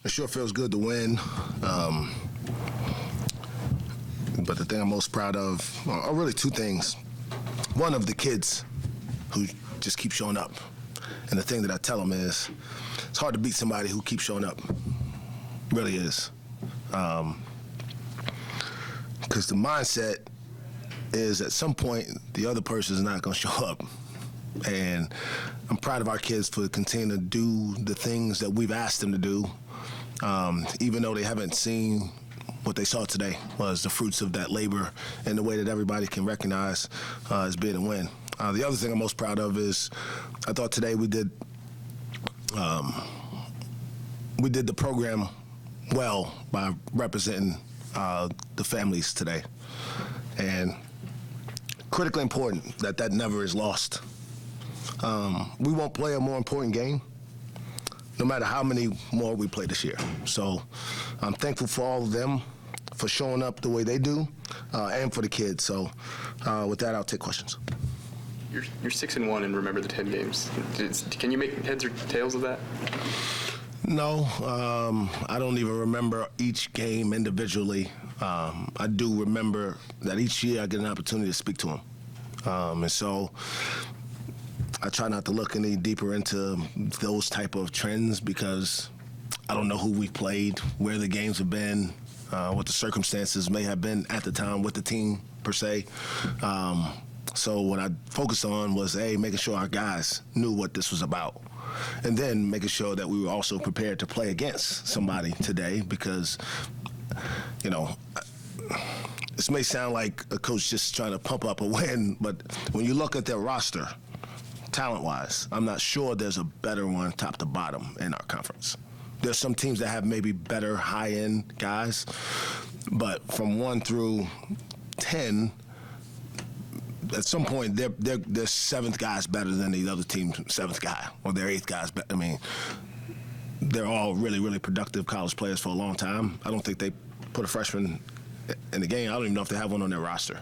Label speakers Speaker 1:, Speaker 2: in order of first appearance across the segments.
Speaker 1: It sure feels good to win. But the thing I'm most proud of are really two things. One of the kids who just keep showing up. And the thing that I tell them is, it's hard to beat somebody who keeps showing up. It really is. Because the mindset is at some point the other person is not going to show up. And I'm proud of our kids for continuing to do the things that we've asked them to do, even though they haven't seen what they saw today was the fruits of that labor and the way that everybody can recognize as being a win. The other thing I'm most proud of is I thought today we did the program well by representing the families today. And critically important that never is lost. We won't play a more important game no matter how many more we play this year. So I'm thankful for all of them for showing up the way they do and for the kids. So with that, I'll take questions.
Speaker 2: You're 6-1 and remember the 10 games. Can you make heads or tails of that?
Speaker 1: No, I don't even remember each game individually. I do remember that each year I get an opportunity to speak to them. And so I try not to look any deeper into those type of trends because I don't know who we played, where the games have been, what the circumstances may have been at the time with the team per se. So what I focused on was, making sure our guys knew what this was about. And then making sure that we were also prepared to play against somebody today because, this may sound like a coach just trying to pump up a win, but when you look at their roster, talent-wise, I'm not sure there's a better one top to bottom in our conference. There's some teams that have maybe better high-end guys, but from 1 through 10, at some point, their seventh guy's better than the other team's seventh guy, or their eighth guy's better. I mean, they're all really, really productive college players for a long time. I don't think they put a freshman in the game. I don't even know if they have one on their roster.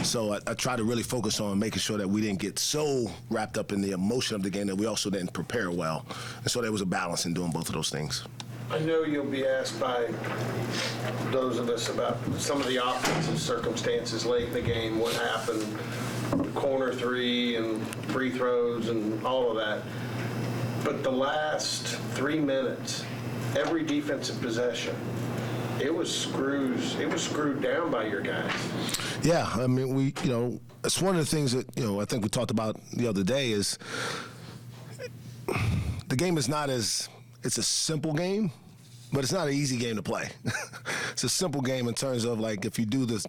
Speaker 1: So I try to really focus on making sure that we didn't get so wrapped up in the emotion of the game that we also didn't prepare well. And so there was a balance in doing both of those things.
Speaker 3: I know you'll be asked by those of us about some of the offensive circumstances late in the game, what happened, corner three and free throws and all of that. But the last 3 minutes, every defensive possession, it was screwed down by your guys.
Speaker 1: Yeah, I mean, it's one of the things that, I think we talked about the other day is the game is it's a simple game, but it's not an easy game to play. It's a simple game in terms of, like, if you do the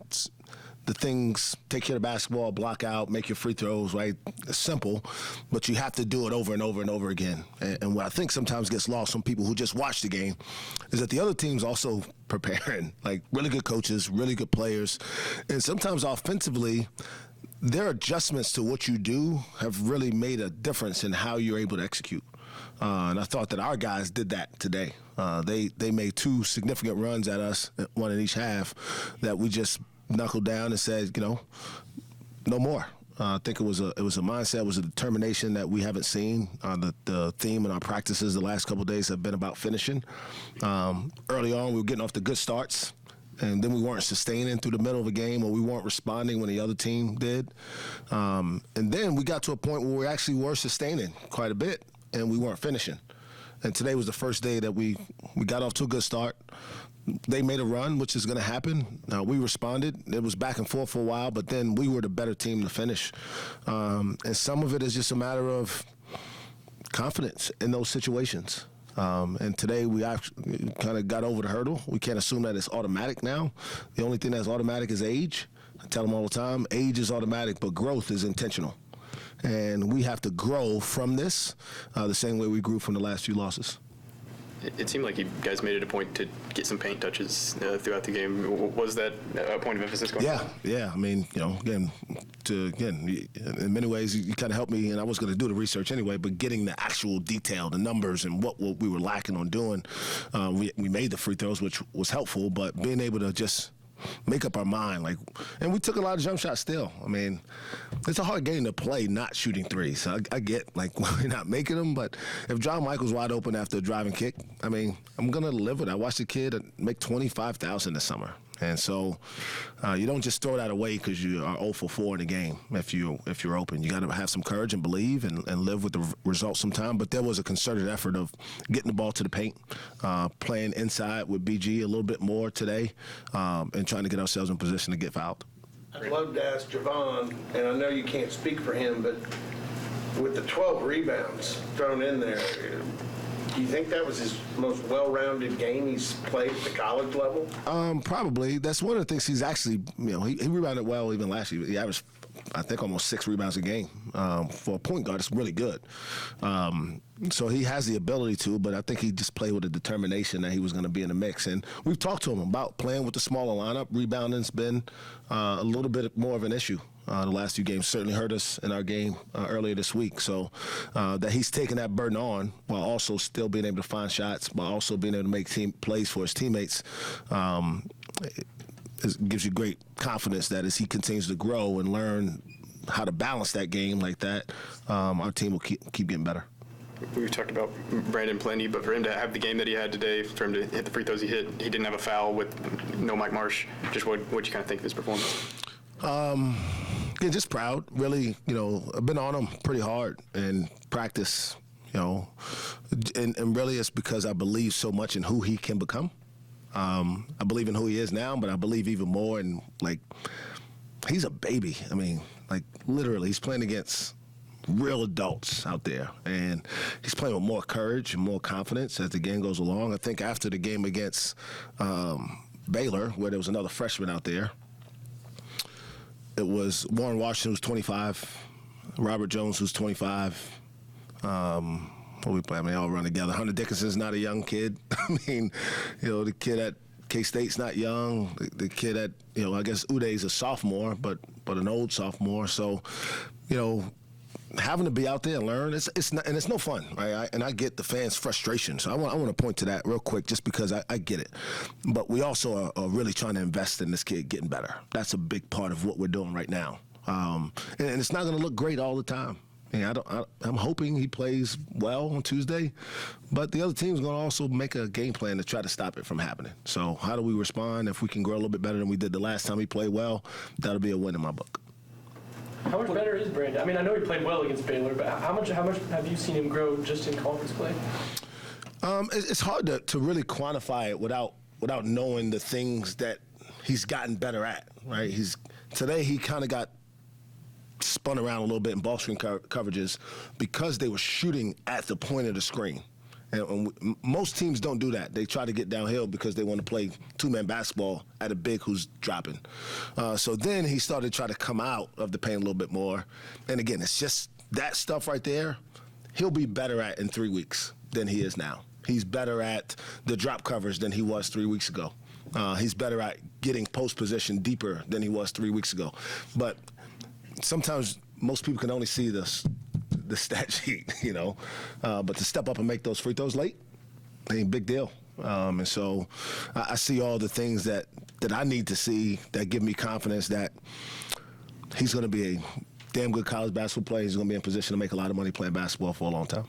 Speaker 1: things, take care of the basketball, block out, make your free throws, right? It's simple, but you have to do it over and over and over again. And what I think sometimes gets lost from people who just watch the game is that the other team's also preparing, like really good coaches, really good players. And sometimes offensively, their adjustments to what you do have really made a difference in how you're able to execute. And I thought that our guys did that today. They made 2 significant runs at us, one in each half, that we just knuckled down and said, no more. I think it was a mindset, it was a determination that we haven't seen. The theme in our practices the last couple of days have been about finishing. Early on, we were getting off to good starts, and then we weren't sustaining through the middle of a game, or we weren't responding when the other team did. And then we got to a point where we actually were sustaining quite a bit, and we weren't finishing. And today was the first day that we got off to a good start. They made a run, which is going to happen. We responded. It was back and forth for a while, but then we were the better team to finish. And some of it is just a matter of confidence in those situations. And today we actually kind of got over the hurdle. We can't assume that it's automatic now. The only thing that's automatic is age. I tell them all the time, age is automatic, but growth is intentional. And we have to grow from this the same way we grew from the last few losses.
Speaker 2: It seemed like you guys made it a point to get some paint touches throughout the game. Was that a point of emphasis going on?
Speaker 1: Yeah. I mean, again, in many ways, you kind of helped me, and I was going to do the research anyway, but getting the actual detail, the numbers, and what we were lacking on doing, we made the free throws, which was helpful, but being able to just make up our mind. And we took a lot of jump shots still. I mean, it's a hard game to play not shooting threes. So I get, we're not making them, but if John Michael's wide open after a driving kick, I mean, I'm going to live with it. I watched a kid make $25,000 this summer. And so you don't just throw that away because you are 0 for 4 in the game if you're open. You got to have some courage and believe and live with the results sometime. But there was a concerted effort of getting the ball to the paint, playing inside with BG a little bit more today, and trying to get ourselves in position to get fouled.
Speaker 3: I'd love to ask Javon, and I know you can't speak for him, but with the 12 rebounds thrown in there, do you think that was his most well-rounded game he's played at the college level?
Speaker 1: Probably. That's one of the things he's actually, he rebounded well even last year. He averaged, I think, almost 6 rebounds a game. For a point guard, it's really good. So he has the ability to, but I think he just played with a determination that he was going to be in the mix. And we've talked to him about playing with the smaller lineup. Rebounding's been a little bit more of an issue. The last few games certainly hurt us in our game earlier this week. So that he's taking that burden on while also still being able to find shots, while also being able to make team plays for his teammates, it gives you great confidence that as he continues to grow and learn how to balance that game like that, our team will keep getting better.
Speaker 2: We've talked about Brandon plenty, but for him to have the game that he had today, for him to hit the free throws he hit, he didn't have a foul with no Mike Marsh. Just what you kind of think of his performance?
Speaker 1: Yeah, just proud. Really, I've been on him pretty hard in practice, and really it's because I believe so much in who he can become. I believe in who he is now, but I believe even more in, he's a baby. I mean, literally, he's playing against real adults out there, and he's playing with more courage and more confidence as the game goes along. I think after the game against Baylor, where there was another freshman out there, it was Warren Washington, who's 25, Robert Jones, who's 25. What we play? I mean, they all run together. Hunter Dickinson's not a young kid. I mean, the kid at K-State's not young. The kid at, I guess Uday's a sophomore, but an old sophomore. So, having to be out there and learn, it's not, and it's no fun, right? And I get the fans' frustration. So I want to point to that real quick, just because I get it. But we also are really trying to invest in this kid getting better. That's a big part of what we're doing right now. And it's not going to look great all the time. I'm hoping he plays well on Tuesday, but the other team's going to also make a game plan to try to stop it from happening. So how do we respond? If we can grow a little bit better than we did the last time he played well, that'll be a win in my book.
Speaker 4: How much better is Brandon? I mean, I know he played well against Baylor, but how much have you seen him grow just in conference play?
Speaker 1: It's hard to really quantify it without knowing the things that he's gotten better at, right? Today he kind of got spun around a little bit in ball screen coverages because they were shooting at the point of the screen. And most teams don't do that. They try to get downhill because they want to play two-man basketball at a big who's dropping. So then he started to try to come out of the paint a little bit more. And again, it's just that stuff right there, he'll be better at in 3 weeks than he is now. He's better at the drop coverage than he was 3 weeks ago. He's better at getting post position deeper than he was 3 weeks ago. But sometimes most people can only see the stat sheet, but to step up and make those free throws late, big deal. And so I see all the things that I need to see that give me confidence that he's going to be a damn good college basketball player. He's going to be in position to make a lot of money playing basketball for a long time.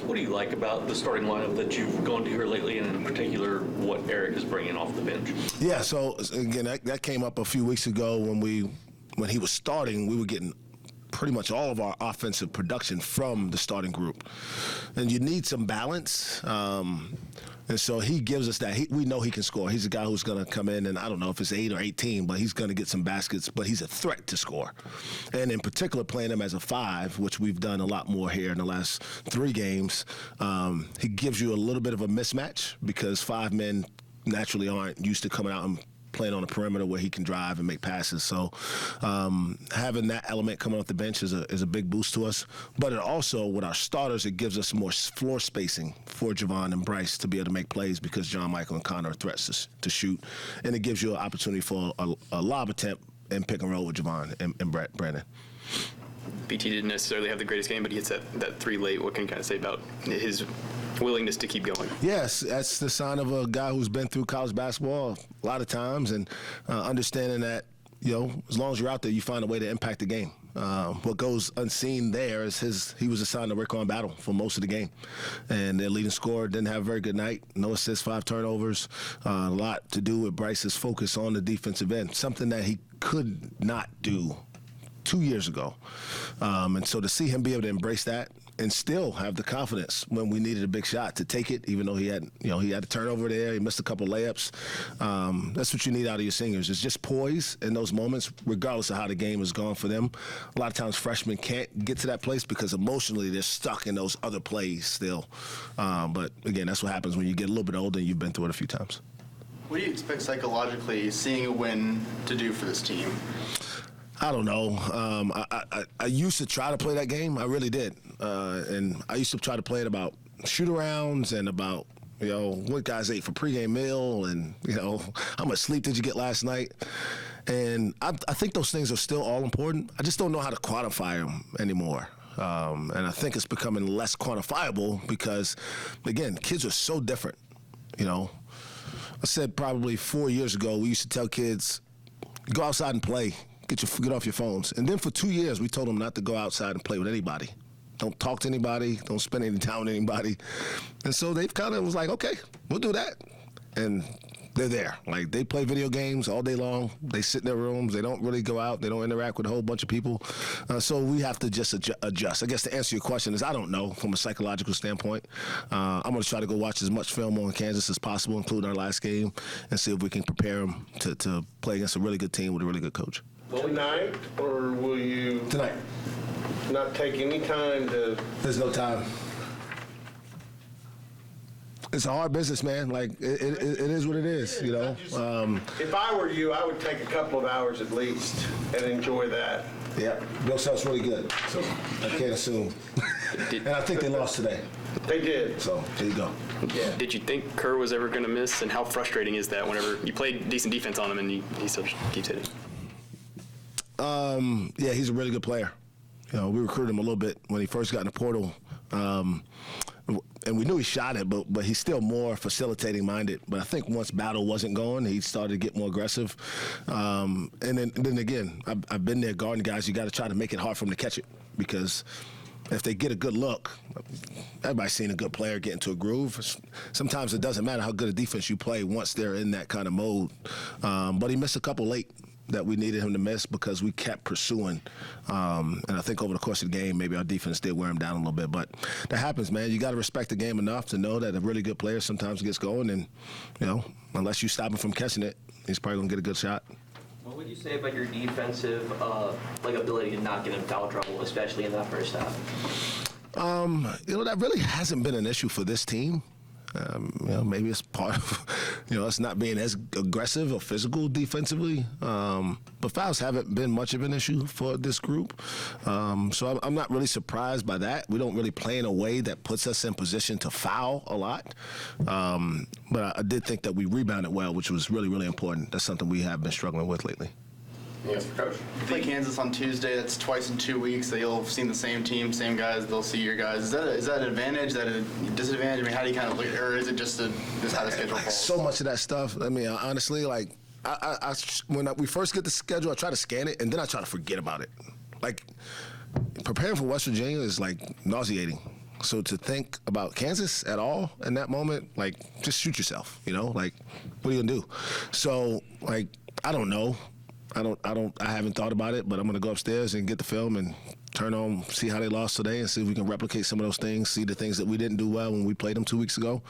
Speaker 5: What do you like about the starting lineup that you've gone to here lately, and in particular what Eric is bringing off the bench? Yeah,
Speaker 1: so again, that came up a few weeks ago when he was starting. We were getting pretty much all of our offensive production from the starting group. And you need some balance. And so he gives us that. We know he can score. He's a guy who's going to come in, and I don't know if it's 8 or 18, but he's going to get some baskets, but he's a threat to score. And in particular, playing him as a 5, which we've done a lot more here in the last 3 games, he gives you a little bit of a mismatch because 5 men naturally aren't used to coming out and playing on the perimeter where he can drive and make passes. So having that element coming off the bench is a big boost to us. But it also, with our starters, it gives us more floor spacing for Javon and Bryce to be able to make plays because John Michael and Connor are threats to shoot. And it gives you an opportunity for a lob attempt and pick and roll with Javon and Brandon.
Speaker 2: BT didn't necessarily have the greatest game, but he hits that 3 late. What can you kind of say about his willingness to keep going.
Speaker 1: Yes, that's the sign of a guy who's been through college basketball a lot of times and understanding that, as long as you're out there, you find a way to impact the game. What goes unseen there is he was assigned to Rick on battle for most of the game. And their leading scorer didn't have a very good night. No assists, 5 turnovers. A lot to do with Bryce's focus on the defensive end, something that he could not do 2 years ago. And so to see him be able to embrace that and still have the confidence when we needed a big shot to take it, even though he had a turnover there, he missed a couple layups. That's what you need out of your seniors, is just poise in those moments, regardless of how the game has gone for them. A lot of times freshmen can't get to that place because emotionally they're stuck in those other plays still. But again, that's what happens when you get a little bit older and you've been through it a few times.
Speaker 6: What do you expect psychologically seeing a win to do for this team?
Speaker 1: I don't know. I used to try to play that game. I really did. And I used to try to play it about shoot-arounds and about, what guys ate for pregame meal and, how much sleep did you get last night. And I think those things are still all important. I just don't know how to quantify them anymore. And I think it's becoming less quantifiable because, again, kids are so different, I said probably 4 years ago, we used to tell kids, go outside and play. Get off your phones. And then for 2 years, we told them not to go outside and play with anybody. Don't talk to anybody. Don't spend any time with anybody. And so they've kind of was like, okay, we'll do that. And they're there. Like, they play video games all day long. They sit in their rooms. They don't really go out. They don't interact with a whole bunch of people. So we have to just adjust. I guess to answer your question is I don't know from a psychological standpoint. I'm going to try to go watch as much film on Kansas as possible, including our last game, and see if we can prepare them to play against a really good team with a really good coach.
Speaker 3: Tonight, or will you
Speaker 1: Tonight.
Speaker 3: Not take any time to?
Speaker 1: There's no time. It's a hard business, man. Like, it is what it is,
Speaker 3: If I were you, I would take a couple of hours at least and enjoy that.
Speaker 1: Yeah, Bill Self's really good, so I can't assume. And I think they lost today.
Speaker 3: They did.
Speaker 1: So, there you go.
Speaker 3: Yeah.
Speaker 2: Did you think Kerr was ever going to miss, and how frustrating is that whenever you play decent defense on him and he still keeps hitting?
Speaker 1: Yeah, he's a really good player. We recruited him a little bit when he first got in the portal. And we knew he shot it, but he's still more facilitating minded. But I think once battle wasn't going, he started to get more aggressive. And then again, I've been there guarding guys. You got to try to make it hard for them to catch it, because if they get a good look, everybody's seen a good player get into a groove. Sometimes it doesn't matter how good a defense you play once they're in that kind of mode. But he missed a couple late that we needed him to miss because we kept pursuing. And I think over the course of the game, maybe our defense did wear him down a little bit. But that happens, man. You got to respect the game enough to know that a really good player sometimes gets going. And, unless you stop him from catching it, he's probably going to get a good shot.
Speaker 7: What would you say about your defensive ability to not get in foul trouble, especially in that first half?
Speaker 1: That really hasn't been an issue for this team. Maybe it's part of, us not being as aggressive or physical defensively. But fouls haven't been much of an issue for this group. So I'm not really surprised by that. We don't really play in a way that puts us in position to foul a lot. But I did think that we rebounded well, which was really, really important. That's something we have been struggling with lately.
Speaker 6: Yes, Coach. You play Kansas on Tuesday. That's twice in 2 weeks. That you'll have seen the same team, same guys. They'll see your guys. Is that an advantage? Is that a disadvantage? I mean, how do you kind of look, or is it just how the schedule falls?
Speaker 1: So much of that stuff. I mean, honestly, like when we first get the schedule, I try to scan it and then I try to forget about it. Like, preparing for West Virginia is like nauseating. So to think about Kansas at all in that moment, like, just shoot yourself. Like, what are you gonna do? So, like, I don't know. I haven't thought about it, but I'm going to go upstairs and get the film and turn on, see how they lost today and see if we can replicate some of those things, see the things that we didn't do well when we played them 2 weeks ago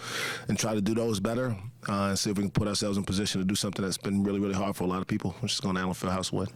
Speaker 1: and try to do those better and see if we can put ourselves in position to do something that's been really, really hard for a lot of people, which is going to Allen Fieldhouse win.